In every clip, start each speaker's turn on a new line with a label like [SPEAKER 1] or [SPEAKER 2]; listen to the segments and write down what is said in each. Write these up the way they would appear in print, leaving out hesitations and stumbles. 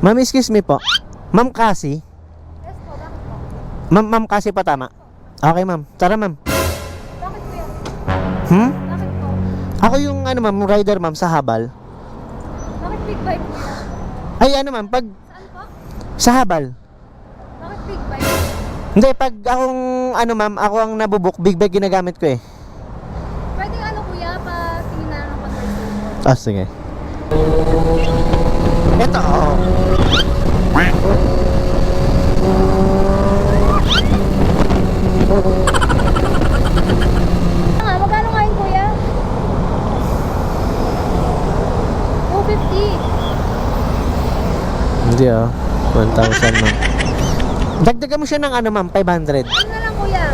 [SPEAKER 1] Ma'am, excuse me po. Ma'am Cassie?
[SPEAKER 2] Yes po, bakit po?
[SPEAKER 1] Ma'am Cassie pa tama? Okay, ma'am. Tara, ma'am.
[SPEAKER 2] Bakit po yan? Bakit po?
[SPEAKER 1] Ako yung ma'am, rider ma'am sa Habal.
[SPEAKER 2] Bakit big bike po yan?
[SPEAKER 1] Ay, pag
[SPEAKER 2] Saan po?
[SPEAKER 1] sa Habal.
[SPEAKER 2] Bakit big bike?
[SPEAKER 1] Hindi, pag akong ma'am, ako ang nabubuk, big bag ginagamit ko eh.
[SPEAKER 2] Pwedeng kuya, pa tingin na ng conversation.
[SPEAKER 1] Ah, sige. Ito, oh.
[SPEAKER 2] Magkano nga yun kuya? 250.
[SPEAKER 1] Hindi 1,000 ma'am. Dagdagan mo siya ng ma'am, 500.
[SPEAKER 2] Ano na lang kuya?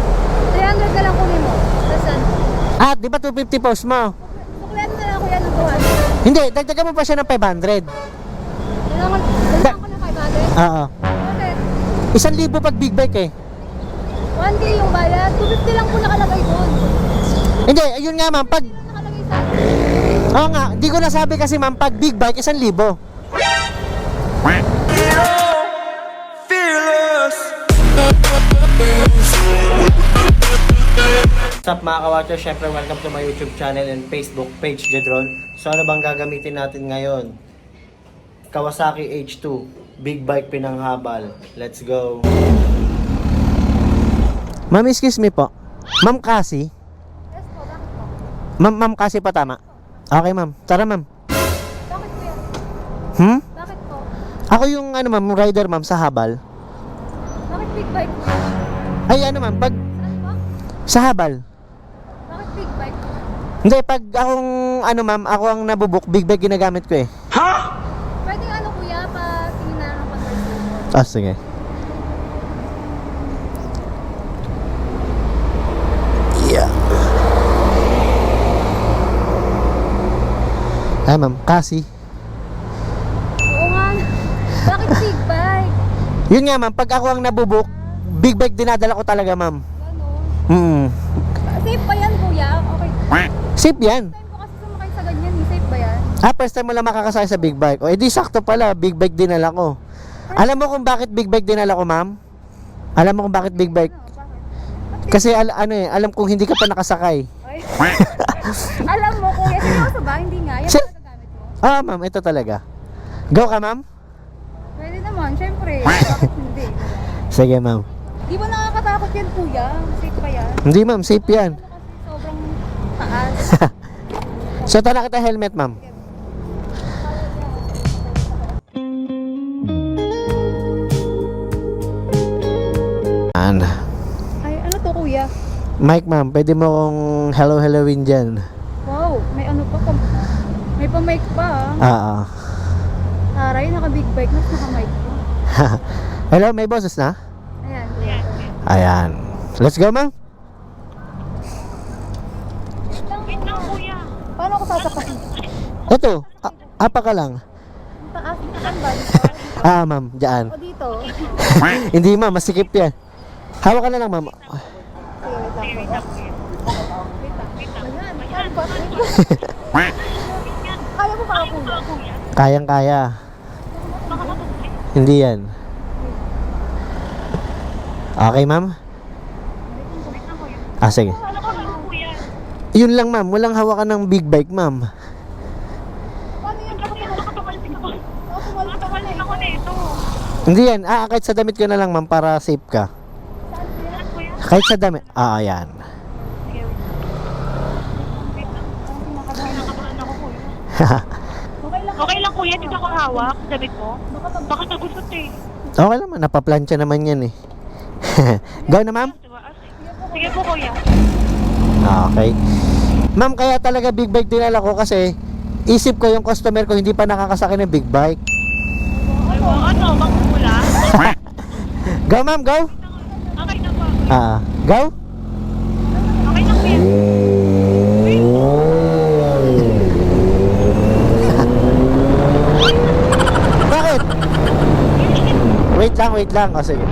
[SPEAKER 2] 300 na lang kunin mo. Tasan?
[SPEAKER 1] Ah, di ba 250 post mo?
[SPEAKER 2] Suklihan na lang kuya ng 200.
[SPEAKER 1] Hindi, dagdagan mo pa siya ng 500.
[SPEAKER 2] Kailangan ko ng 500?
[SPEAKER 1] Oo.
[SPEAKER 2] Bakit?
[SPEAKER 1] 1,000 pag big bike eh.
[SPEAKER 2] 1K yung bayad. 250 lang po nakalagay doon.
[SPEAKER 1] Hindi, ayun nga ma'am, pag...
[SPEAKER 2] Ano nakalagay sa akin?
[SPEAKER 1] Oo nga, di ko nasabi kasi ma'am, pag big bike, 1,000. What's up mga ka-watcher? Syempre welcome to my YouTube channel and Facebook page, Jedron. So ano bang gagamitin natin ngayon? Kawasaki H2 Big Bike pinanghabal. Let's go. Ma'am, excuse me po. Ma'am Cassie?
[SPEAKER 2] Yes po, bakit po?
[SPEAKER 1] Ma'am Cassie pa tama? Okay ma'am. Tara ma'am.
[SPEAKER 2] Bakit po yan? Bakit po?
[SPEAKER 1] Ako yung ma'am, rider ma'am sa Habal.
[SPEAKER 2] Bakit big bike po yan?
[SPEAKER 1] Ay ma'am, pag
[SPEAKER 2] Saan po?
[SPEAKER 1] sa Habal.
[SPEAKER 2] Bakit big bike?
[SPEAKER 1] Hindi, pag akong ma'am, ako ang nabubuk, big bag ginagamit ko eh.
[SPEAKER 2] Pwedeng kuya, pa tingin na ng conversation.
[SPEAKER 1] Ah, sige. Yeah. Ay ma'am, Cassie.
[SPEAKER 2] Oo nga. Bakit big bike?
[SPEAKER 1] Yun nga ma'am, pag ako ang nabubuk, big bag dinadala ko talaga ma'am.
[SPEAKER 2] Ganon. Safe ba yan kuya? Okay.
[SPEAKER 1] Safe yan.
[SPEAKER 2] Time ko kasi sumakay sa ganyan. Safe ba yan?
[SPEAKER 1] First time mo lang makakasakay sa big bike. O edi sakto pala, big bike dinala ko. Alam mo kung bakit big bike dinala ko ma'am? Alam mo kung bakit big bike?
[SPEAKER 2] Bakit?
[SPEAKER 1] Kasi alam kong hindi ka pa nakasakay.
[SPEAKER 2] Ay. Alam mo kuya, seryoso ba? Hindi nga. Yan
[SPEAKER 1] Si-
[SPEAKER 2] ba gagamit mo?
[SPEAKER 1] Ma'am, ito talaga. Go ka ma'am?
[SPEAKER 2] Pwede naman, syempre. Bakit hindi?
[SPEAKER 1] Sige ma'am.
[SPEAKER 2] Di ba nakakatakot yan kuya? Safe ba yan?
[SPEAKER 1] Hindi ma'am, safe yan.
[SPEAKER 2] Ano kasi sobrang taas.
[SPEAKER 1] So tala kita helmet ma'am.
[SPEAKER 2] Ay, ano to kuya?
[SPEAKER 1] Mike ma'am, pwede mo kong hello-hellowin dyan.
[SPEAKER 2] Wow, may ano pa. May pa-mic pa
[SPEAKER 1] Ah.
[SPEAKER 2] Taray, naka-big bike na, naka-mic pa.
[SPEAKER 1] Hello, may boses na?
[SPEAKER 2] Ayan, kuya.
[SPEAKER 1] Ayan. Let's go ma'am.
[SPEAKER 2] Wait lang, kuya. Paano ako sasapakin?
[SPEAKER 1] Ito, apa ka lang.
[SPEAKER 2] Ang taas, saan ba?
[SPEAKER 1] Ma'am, dyan.
[SPEAKER 2] O dito?
[SPEAKER 1] Hindi ma'am, masikip yan. Hawak ka na lang ma'am.
[SPEAKER 2] Sige, wait lang. Ayan, saan ba? Kaya mo ba kuya?
[SPEAKER 1] Kayang-kaya. Hindi yan. Okay ma'am? Sige. Yun lang ma'am, walang hawakan ng big bike ma'am.
[SPEAKER 2] Paano yan? Nakatumalsik ako na ito.
[SPEAKER 1] Hindi yan, kahit sa damit ko na lang ma'am para safe ka.
[SPEAKER 2] Saan kuya?
[SPEAKER 1] Kahit sa damit, ayan.
[SPEAKER 2] Okay lang kuya, dito ako hawak, damit mo. Baka nagusot eh.
[SPEAKER 1] Okay naman, napaplansya naman yan eh. Go na ma'am?
[SPEAKER 2] Sige po kuya.
[SPEAKER 1] Okay. Ma'am, kaya talaga big bike dinala ko kasi isip ko yung customer ko hindi pa nakakasakay ng big bike.
[SPEAKER 2] Ano, magmula?
[SPEAKER 1] Go ma'am, go!
[SPEAKER 2] Okay na po.
[SPEAKER 1] Go!
[SPEAKER 2] Okay na kuya.
[SPEAKER 1] Bakit? Wait lang. O sige.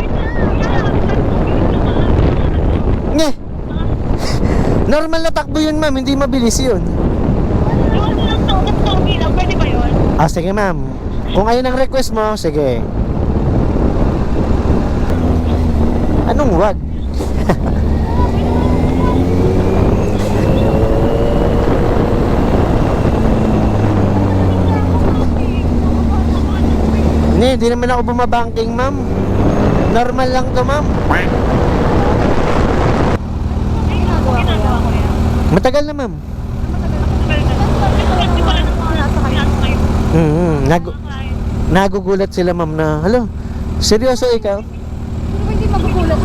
[SPEAKER 1] Nye! Normal na takbo yun ma'am, hindi mabilis yun.
[SPEAKER 2] Pwede ba yun?
[SPEAKER 1] Sige ma'am. Kung ayun ang request mo, sige. Anong wag? Hindi naman ako bumabangking, ma'am. Normal lang to, ma'am.
[SPEAKER 2] Ginagawa ko yan.
[SPEAKER 1] Matagal na, ma'am. Nagugulat sila, ma'am, na, halo, seryoso ikaw?
[SPEAKER 2] Pero hindi magugulat.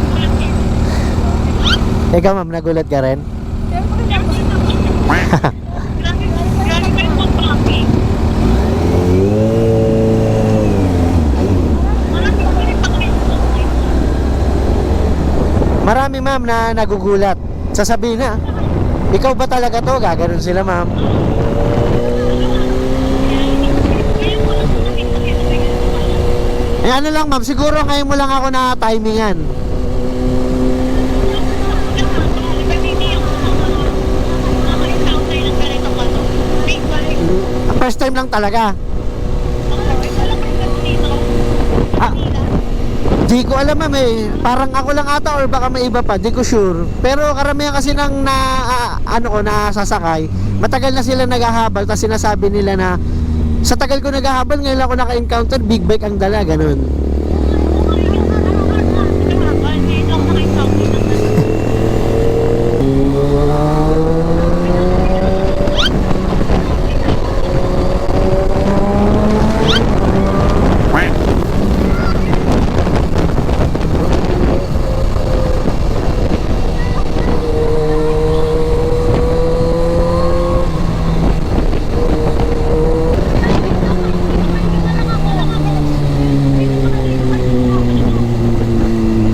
[SPEAKER 1] Ikaw, ma'am, nagulat ka rin? Marami, ma'am, na nagugulat. Sasabihin na, ikaw ba talaga to? Gaganon sila, ma'am. Eh ano lang, ma'am, siguro ngayon mo lang ako na timingan. First time lang talaga. Ah, di ko alam, ma'am, eh. Parang ako lang ata or baka may iba pa, di ko sure. Pero karamihan kasi nang nasasakay, matagal na sila naghahabal, tapos sinasabi nila na sa tagal ko naghahabal, ngayon ako naka-encounter big bike ang dala, ganun.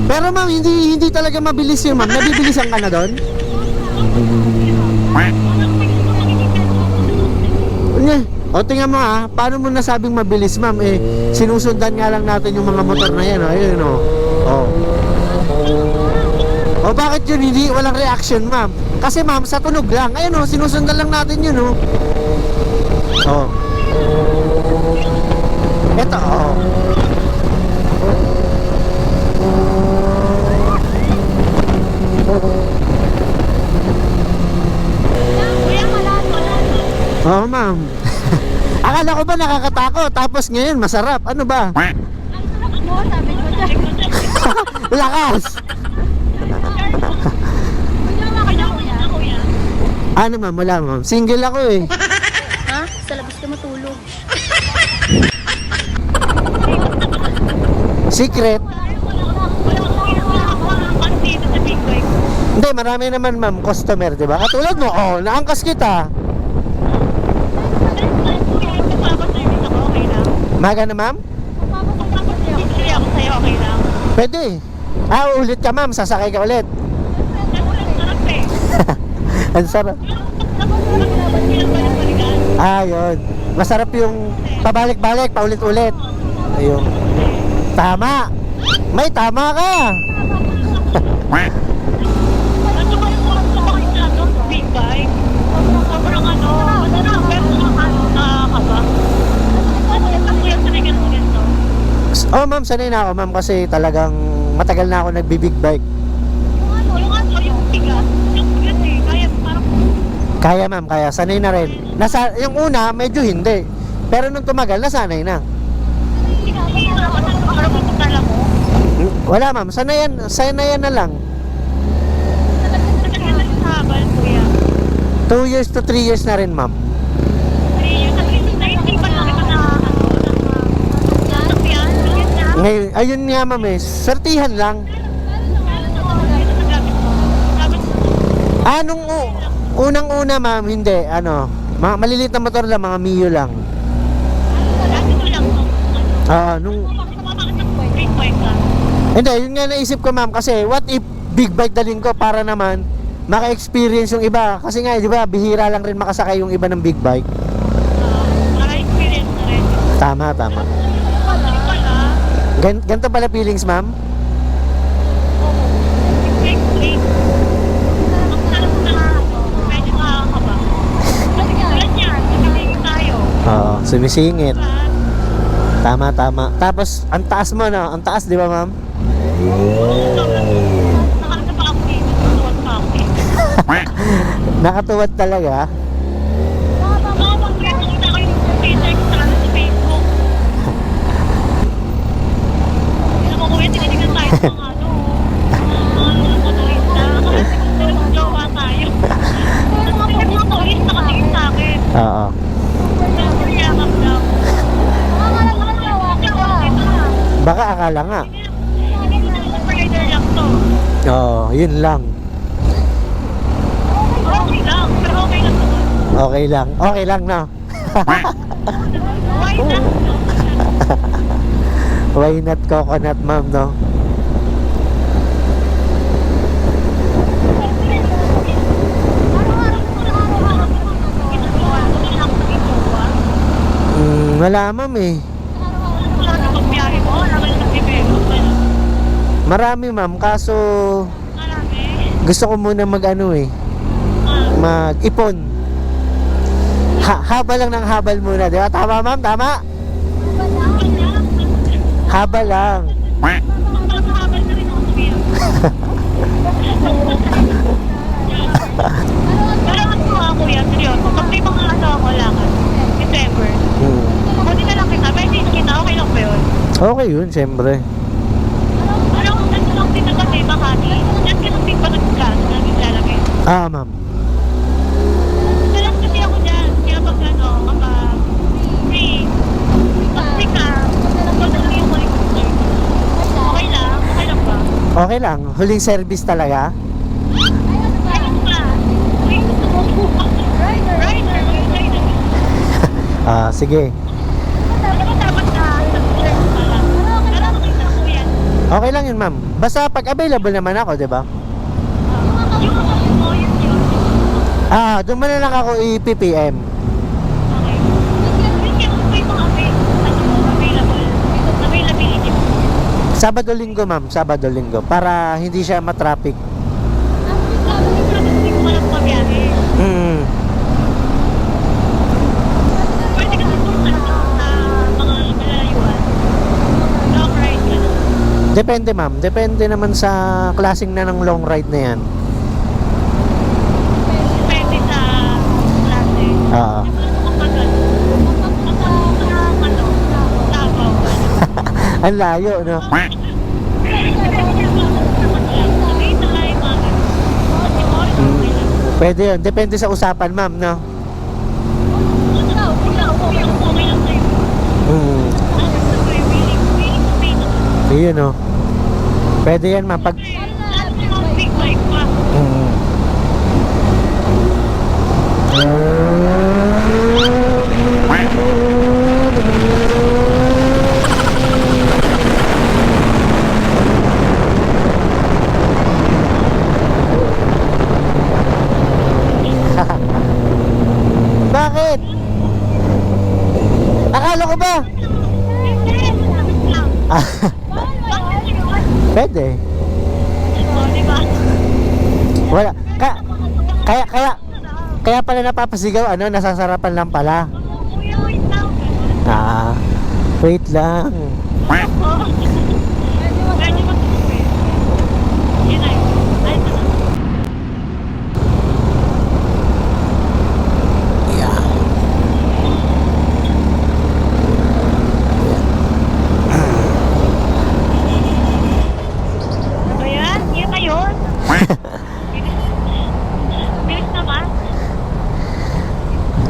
[SPEAKER 1] Pero ma'am, hindi talaga mabilis yun, ma'am. Nabibilisan ka na doon? O tingnan mo ha, paano mo nasabing mabilis, ma'am? Eh, sinusundan nga lang natin yung mga motor na yan, o. Ayun, o. O bakit yun hindi walang reaction, ma'am? Kasi ma'am, sa tunog lang. Ayun, o, sinusundan lang natin yun, o. O. Eto, o. Oo, ma'am. Akala ko ba nakakatakot, tapos ngayon masarap. Ano ba?
[SPEAKER 2] Ang sarap mo, sabi ko dyan.
[SPEAKER 1] Lakas! Ano, ma'am? Wala, ma'am. Single ako eh.
[SPEAKER 2] Ha? Sa labas ka matulog.
[SPEAKER 1] Secret? Hindi, marami naman, ma'am, customer, di ba? Katulad mo, oh, naangkas kita. Maga na, ma'am? Pwede. Ulit ka, ma'am. Sasakay ka ulit. Ang sarap. Yun. Masarap yung pabalik-balik, paulit-ulit. Ayun. Tama. May tama ka. Oh, ma'am, sanay na ako, ma'am, kasi talagang matagal na ako nagbi-big bike. Kaya, ma'am, kaya. Sanay na rin. Yung una, medyo hindi. Pero nung tumagal, nasanay na. Wala, ma'am. Sanayan na lang. 2 years to 3 years na rin, ma'am. Ngayon, ayun nga, ma'am, eh. Sertihan lang. Nung unang-una, ma'am, hindi. Maliliit na motor lang, mga Mio lang. Hindi, yun nga naisip ko, ma'am, kasi what if big bike dalhin ko para naman maka-experience yung iba. Kasi nga, di ba, bihira lang rin makasakay yung iba ng big bike.
[SPEAKER 3] Maka-experience na rin.
[SPEAKER 1] Tama. Ganito pala feelings, ma'am? Oo, sumisingit. Tama, tama. Tapos, ang taas mo, no? Ang taas, di ba, ma'am?
[SPEAKER 3] Nakalata pa ako dito. Tuwan pa ako dito.
[SPEAKER 1] Nakatuwad talaga.
[SPEAKER 3] Oo, pag-nakita ko yung picture ko sa Facebook. Alam mo kuya, tinitignan tayo sa mga mga motorista. Kasi kung nag-jowa tayo. Kasi mga motorista nakatingin sa akin.
[SPEAKER 1] Oo.
[SPEAKER 3] Super yakap daw.
[SPEAKER 1] Baka akala nga.
[SPEAKER 3] Hindi na super rider lang to.
[SPEAKER 1] Oo, yun lang.
[SPEAKER 3] Okay lang, pero okay lang to.
[SPEAKER 1] Okay lang. Okay lang, no?
[SPEAKER 3] Why not?
[SPEAKER 1] Why not coconut, ma'am, no? Wala, ma'am, eh. Marami, ma'am. Kaso, gusto ko muna mag-ano, eh. Mag-ipon. Habal lang ng habal muna, di ba? Tama, ma'am? Tama? Habal lang.
[SPEAKER 3] Pero ano nga kuya, seryoso, pag may mga asawa ko lang, December, buti na lang kita, may hindi kita, okay lang ba yun?
[SPEAKER 1] Okay yun, siyempre.
[SPEAKER 3] Ano lang din na kasi, Makati, yan ka lang din pa nag-gas na nilalagay.
[SPEAKER 1] Ah, ma'am.
[SPEAKER 3] Dalas kasi ako dyan, kaya pag ano, kapag free, pag-free ka, pag lang yung huling concert. Okay lang ba?
[SPEAKER 1] Okay lang. Huling service talaga.
[SPEAKER 3] Ayun ba? Uy, rider.
[SPEAKER 1] Ah, sige.
[SPEAKER 3] Dapat na sa church pala. Pero makita ko yan.
[SPEAKER 1] Okay lang yun, ma'am. Basta pag available naman ako, di ba?
[SPEAKER 3] Yung yun.
[SPEAKER 1] Ah, doon mo na lang ako i-PPM.
[SPEAKER 3] Okay. Yung may mga availability mo.
[SPEAKER 1] Sabado-linggo, ma'am. Sabado-linggo. Para hindi siya matraffic.
[SPEAKER 3] Hindi ko walang pabiyahe.
[SPEAKER 1] Hmm.
[SPEAKER 3] Pwede ka na sa mga malalayuan. Long ride ka na.
[SPEAKER 1] Depende, ma'am. Depende naman sa klaseng na ng long ride na yan.
[SPEAKER 3] Depende sa klase.
[SPEAKER 1] Oo.
[SPEAKER 3] Kapag Davao.
[SPEAKER 1] Ang layo, no? Pwede yun. Depende sa usapan, ma'am, no? Hmm. Yun, no? Pwede yan, ma'am. Pag... Hmm. Bakit? Akala ko ba? Ah, pwede. Wala. Kaya pala napapasigaw, ano, nasasarapan lang pala. Ah, wait lang.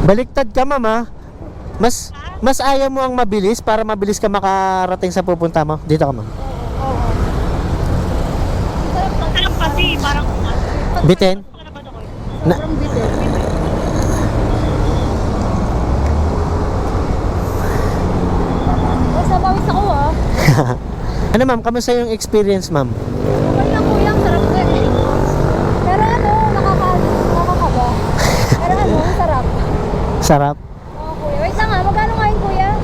[SPEAKER 1] Baliktad ka, ma'am, ha? Mas ayaw mo ang mabilis para mabilis ka makarating sa pupunta mo. Dito ka, ma'am.
[SPEAKER 3] Sarap kasi, parang
[SPEAKER 1] Bitin? Na,
[SPEAKER 2] Basta pawis ako ah.
[SPEAKER 1] ano, ma'am? Kamusta yung experience, ma'am?
[SPEAKER 2] Okay lang kuya, ang sarap na eh. Pero ano, nakakaba. Pero ano, ang sarap.
[SPEAKER 1] Sarap?
[SPEAKER 2] Oo kuya. Wait lang ah, magkano ngayon kuya?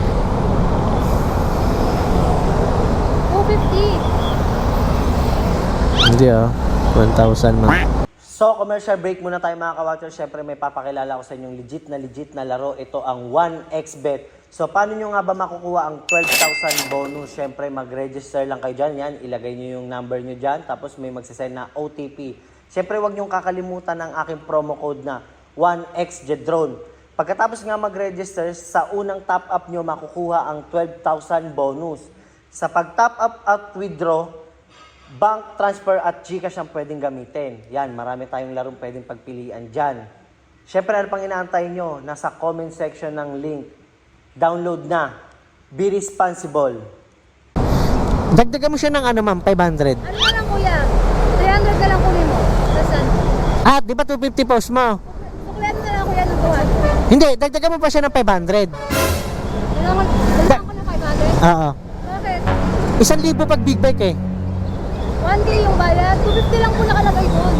[SPEAKER 2] 250.
[SPEAKER 1] Hindi, oh. 1,000, ma'am. So, commercial break muna tayo, mga ka-watcher. Siyempre, may papakilala ko sa inyong legit na laro. Ito ang 1xBet So, paano nyo nga ba makukuha ang 12,000 bonus? Siyempre, mag-register lang kayo dyan. Yan, ilagay nyo yung number nyo dyan. Tapos, may magsasend na OTP. Siyempre, huwag nyo kakalimutan ang aking promo code na 1xjedrone. Pagkatapos nga mag-register, sa unang top-up nyo, makukuha ang 12,000 bonus. Sa pag-top up at withdraw, bank transfer at GCash ang pwedeng gamitin. Yan, marami tayong larong pwedeng pagpilian dyan. Siyempre, ano pang inaantay nyo? Nasa comment section ng link. Download na. Be responsible. Dagdagan mo siya ng ano ma'am, 500.
[SPEAKER 2] Ano na lang kuya? 300 na lang kunin mo. Tapos ano?
[SPEAKER 1] Ah, di ba 250 post mo?
[SPEAKER 2] Suklihan na lang kuya ng 200.
[SPEAKER 1] Hindi, dagdagan mo pa siya ng 500.
[SPEAKER 2] Dalaman ko ng 500?
[SPEAKER 1] Oo.
[SPEAKER 2] Bakit?
[SPEAKER 1] 1,000 pag big bike eh.
[SPEAKER 2] 1K yung bayad. 250 lang po nakalagay doon.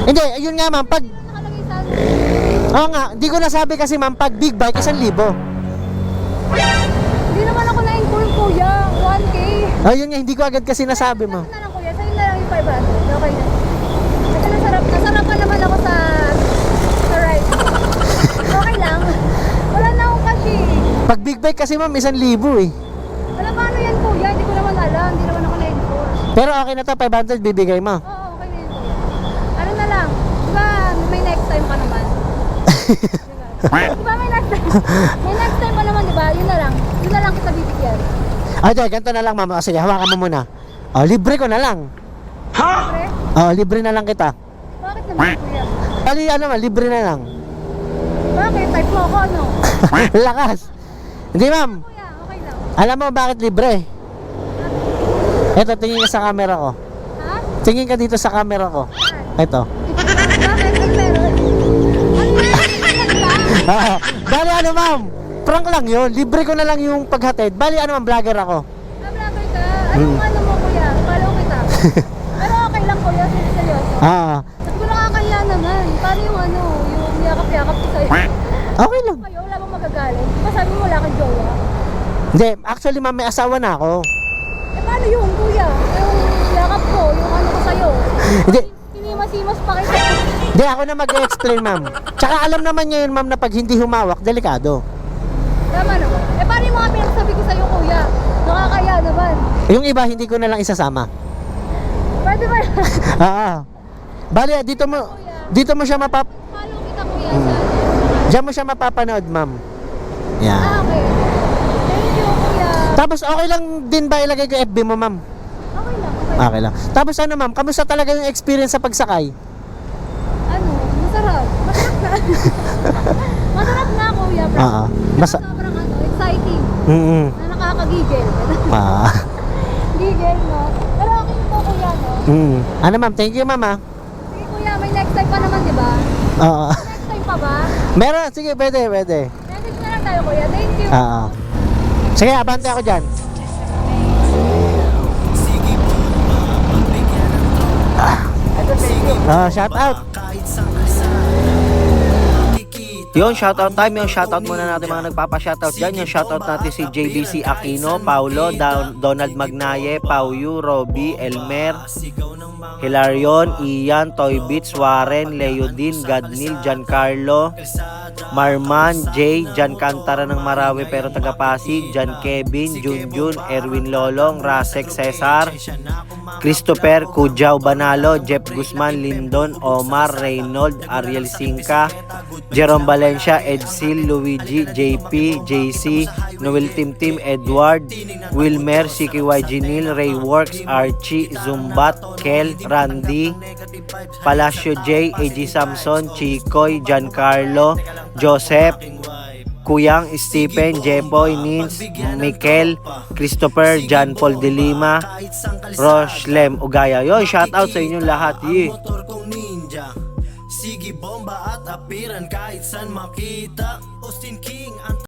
[SPEAKER 1] Hindi, ayun nga ma'am, pag...
[SPEAKER 2] Nakalagay sa ano?
[SPEAKER 1] Oo nga, di ko nasabi kasi ma'am, pag big bike, 1,000.
[SPEAKER 2] Hindi naman ako na-inform kuya. 1K.
[SPEAKER 1] Ayun nga, hindi ko agad kasi nasabi mo.
[SPEAKER 2] Ano na lang kuya? Sa'yo na lang yung 500. Okay na. Kasi nasarapan naman ako sa ride. Okay lang. Wala na akong cash eh.
[SPEAKER 1] Pag big bike kasi ma'am, 1,000 eh.
[SPEAKER 2] Wala paano yan kuya? Hindi ko naman alam. Hindi naman ako na-inform.
[SPEAKER 1] Pero okay na to, 500 bibigay mo.
[SPEAKER 2] Oo, okay na yun kuya. Ano na lang? Diba may next time pa naman? Diba may next time? May next time pa naman diba? Yun na lang. Yun na lang kita bibigyan.
[SPEAKER 1] Okay, ganito na lang ma'am. O, sige, hawakan mo muna. O, libre ko na lang.
[SPEAKER 2] Siyempre?
[SPEAKER 1] O, libre na lang kita.
[SPEAKER 2] Bakit naman kuya?
[SPEAKER 1] Pali ano man, libre na lang.
[SPEAKER 2] Bakit? Type mo ako ano?
[SPEAKER 1] Lakas. Hindi ma'am.
[SPEAKER 2] Kuya, okay lang.
[SPEAKER 1] Alam mo bakit libre? Eto, tingin ka sa camera ko.
[SPEAKER 2] Ha?
[SPEAKER 1] Tingin ka dito sa camera ko. Eto.
[SPEAKER 2] Bakit? Ay meron. Ano yan?
[SPEAKER 1] Bali ano ma'am? Prank lang yun. Libre ko na lang yung paghatid. Bali ano ma'am, vlogger ako.
[SPEAKER 2] Na-vlogger ka? Anong ano mo kuya? Follow kita. Pero okay lang kuya, seryoso.
[SPEAKER 1] Ah,
[SPEAKER 2] Ba't ko nakakaya naman? Paano yung ano, yung yakap-yakap ko sa'yo?
[SPEAKER 1] okay lang.
[SPEAKER 2] Kayo, wala bang magagaling? Di ba sabi mo wala kang jowa?
[SPEAKER 1] Hindi, actually ma'am, may asawa na ako.
[SPEAKER 2] Eh paano yung kuya? Yung yakap ko, yung ano ko sa'yo?
[SPEAKER 1] Hindi.
[SPEAKER 2] Hinimas-himas pa kita.
[SPEAKER 1] Hindi, ako na mag-explain ma'am. Tsaka alam naman niya yun ma'am na pag hindi humawak, delikado.
[SPEAKER 2] Tama naman. Eh paano yung mga pinagsabi ko sa'yo kuya? Nakakaya naman.
[SPEAKER 1] Yung iba, hindi ko na lang isasama.
[SPEAKER 2] Pwede ba?
[SPEAKER 1] Oo. Bali, dito mo siya
[SPEAKER 2] Follow kita kuya sa ano?
[SPEAKER 1] diyan mo siya mapapanood ma'am. Yeah.
[SPEAKER 2] Ah, okay. Thank you kuya.
[SPEAKER 1] Tapos okay lang din ba ilagay ko FB mo ma'am?
[SPEAKER 2] Okay lang, okay.
[SPEAKER 1] Okay lang. Tapos ano ma'am, kamusta talaga yung experience sa pagsakay?
[SPEAKER 2] Ano? Masarap. Masarap na. Masarap na kuya. Pero
[SPEAKER 1] Oo.
[SPEAKER 2] sobrang ano, exciting.
[SPEAKER 1] Mm.
[SPEAKER 2] Na nakakagigil.
[SPEAKER 1] Ah.
[SPEAKER 2] Gigil, no? Pero okay po kuya, no?
[SPEAKER 1] Ano ma'am, thank you ma'am ah.
[SPEAKER 2] Sige kuya, may next time pa naman, di ba?
[SPEAKER 1] Oo.
[SPEAKER 2] Next time pa ba?
[SPEAKER 1] Meron, sige, pwede.
[SPEAKER 2] Message na lang tayo kuya. Thank you.
[SPEAKER 1] Oo. Sige, abante ako dyan. Shout out. Yung shoutout time, yung shoutout muna natin mga nagpapa-shoutout dyan. Yung shoutout natin si JBC Aquino, Paulo, Donald Magnaye, Pauyu, Robby, Elmer, Hilarion, Ian, Toy Beats, Warren, Leodin, Gadnil, Giancarlo, Marman, Jay, Jan Cantara ng Marawi pero taga Pasig, Jan Kevin, Junjun, Erwin Lolong, Rasek Cesar, Christopher, Kujao Banalo, Jeff Guzman, Lindon, Omar, Reynold, Ariel Sinca, Jerome Valencia, Edsil, Luigi, JP, JC, Noel Timtim, Edward, Wilmer, CKY Ginil, Ray Works, Archie, Zumbat, Kel, Randy, Palacio J, AG Samson, Chikoy, Giancarlo, Joseph, Kuyang, Stephen, Jepoy, Nins, Mikel, Christopher, John Paul de Lima, Rochlem Ugaya. Yo, shout out sa inyong lahat. Motor kong ninja, sige bomba at apiran kahit saan makita. Austin King